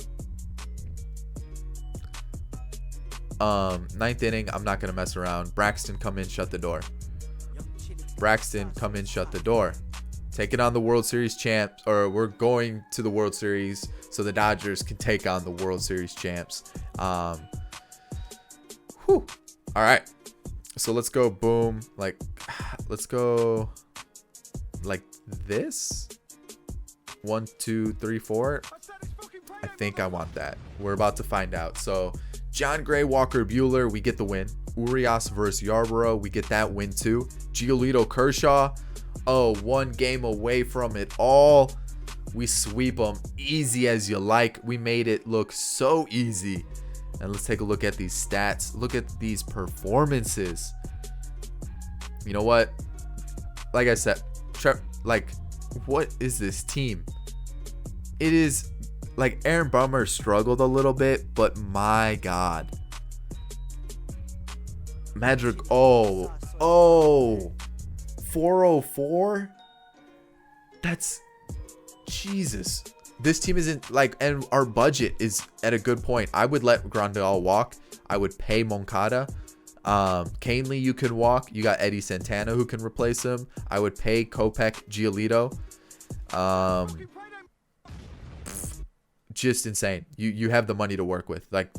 Ninth inning, I'm not gonna mess around. Braxton, come in, shut the door. Braxton, come in, shut the door. Taking on the World Series champs, or we're going to the World Series so the Dodgers can take on the World Series champs. All right, so let's go boom. Like, let's go like this. 1, 2, 3, 4. I think I want that. We're about to find out. So John Gray, Walker Buehler, we get the win. Urias versus Yarborough, we get that win too. Giolito, Kershaw, oh, 1 game away from it all. We sweep them easy as you like. We made it look so easy. And let's take a look at these stats. Look at these performances. You know what? Like I said, like, what is this team? It is like Aaron Bummer struggled a little bit, but my God. Madrigal, oh, 404? That's, Jesus. This team isn't like, and our budget is at a good point. I would let Grandal walk. I would pay Moncada. Canely, you can walk. You got Eddy Santana who can replace him. I would pay Kopech, Giolito. Just insane. You have the money to work with. Like,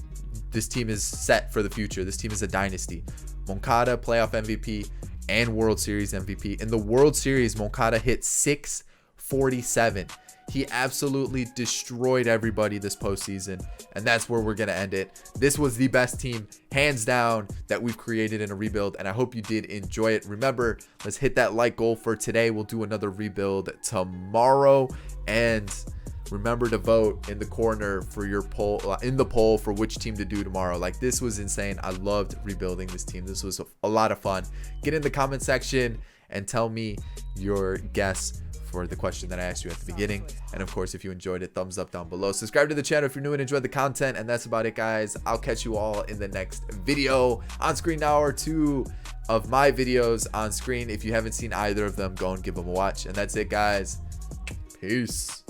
this team is set for the future. This team is a dynasty. Moncada, playoff MVP and World Series MVP. In the World Series, Moncada hit 647. He absolutely destroyed everybody this postseason, and that's where we're going to end it. This was the best team, hands down, that we've created in a rebuild, and I hope you did enjoy it. Remember, let's hit that like goal for today. We'll do another rebuild tomorrow, and remember to vote in the corner for your poll, in the poll for which team to do tomorrow. Like, this was insane. I loved rebuilding this team. This was a lot of fun. Get in the comment section and tell me your guess for the question that I asked you at the beginning. And of course, if you enjoyed it, thumbs up down below. Subscribe to the channel if you're new and enjoyed the content. And that's about it, guys. I'll catch you all in the next video. On screen now are 2 of my videos on screen. If you haven't seen either of them, go and give them a watch. And that's it, guys. Peace.